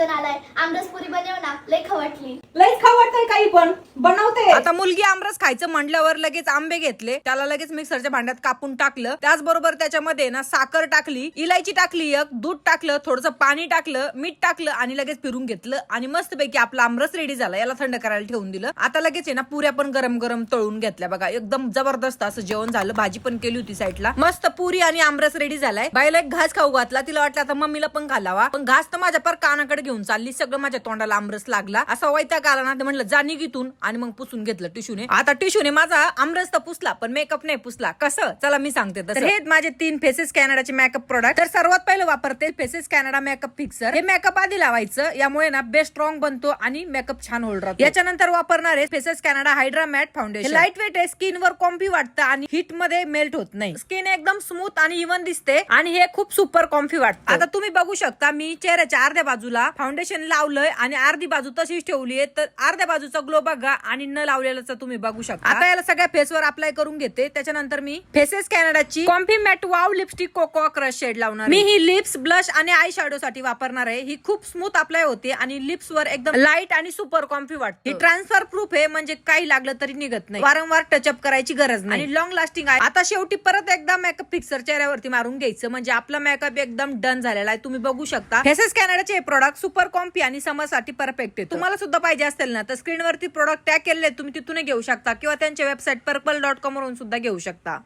Season आलाय, आमरसपुरी बनव ना, लय खवटली. लयच खवडतंय काही पण बनवते. आता मुलगी आमरस खायचं म्हटल्यावर लगेच आंबे घेतले, त्याला लगेच मिक्सरच्या भांड्यात कापून टाकलं. त्याचबरोबर त्याच्यामध्ये ना साखर टाकली, इलायची टाकली, एक दूध टाकलं, थोडंसं पाणी टाकलं, मीठ टाकलं आणि लगेच फिरून घेतलं आणि मस्तपैकी आपला आमरस रेडी झाला. याला थंड करायला ठेवून दिलं. आता लगेच आहे ना पुऱ्या पण गरम गरम तळून घेतल्या बघा. एकदम जबरदस्त असं जेवण झालं. भाजी पण केली होती साईडला. मस्त पुरी आणि आमरस रेडी झालाय. बाईला एक घास खाऊ घातला. तिला वाटलं आता मम्मीला पण घालावा, पण घास तर माझ्या पर कानाकडे घेऊन चालली. सगळं माझ्या तोंडाला आमरस लागला. असा वैताग आला ना, म्हणलं जा निघितून आणि मग पुसून घेतलं टिश्यूने. आता टिश्यूने माझा आमरस तर पुसला पण मेकअप नाही पुसला. कसं चला मी सांगते तसं. हे माझे 3 फेसेस कॅनडाचे मेकअप प्रोडक्ट. तर सर्वात पहिले वापरते फेसेस कॅनडा मेकअप फिक्सर. हे मेकअप आधी लावायचं, यामुळे ना बेस स्ट्रॉंग बनतो आणि मेकअप छान होल्ड राहतो. याच्यानंतर वापरणार आहे Faces Canada hydra matte foundation. Light weight आहे, स्किन वर कॉम्फी वाटतं आणि हीट मध्ये मेल्ट होत नाही. स्किन एकदम स्मूथ आणि इव्हन दिसते आणि हे खूप सुपर कॉम्फी वाटतं. आता तुम्ही बघू शकता मी चेहऱ्याच्या अर्ध्या बाजूला फाउंडेशन लावलंय आणि अर्धी बाजू तशीच ठेवली आहे. तर अर्ध्या बाजूचा ग्लो बघा आणि न लावलेला तुम्ही बघू शकता. आता याला सगळ्या फेसवर अप्लाय करून घेते. त्याच्यानंतर मी फेसेस कॅनडाची comfy matte wow lipstick cocoa crush shade लावणार. मी ही लिप्स ब्लश आणि आय शॅडो साठी वापरणार आहे. ही खूप स्मूथ अप्लाय होते आणि लिप्स वर एकदम लाईट आणि सुपर कॉम्फी वाटते. ही ट्रान्सफर प्रूफ आहे, म्हणजे काही लागलं तरी निघत नाही. वारंवार टचअप करायची गरज नाही आणि लॉंग लास्टिंग आहे. आता शेवटी परत एकदा मेकअप फिक्सर चेहऱ्यावरती मारून घ्यायचं, म्हणजे आपला मेकअप एकदम डन झालेला आहे. तुम्ही बघू शकता फेसेस कॅनडाचे हे प्रोडक्ट सुपर कॉम्फी आणि समर साठी परफेक्ट आहे. तुम्हाला सुद्धा पाहिजे असेल ना तर स्क्रीनवरती प्रोडक्ट टॅग केलेले तुम्ही तिथून घेऊ शकता किंवा त्यांच्या वेबसाईट पर्पल.com वरून सुद्धा घेऊ शकता.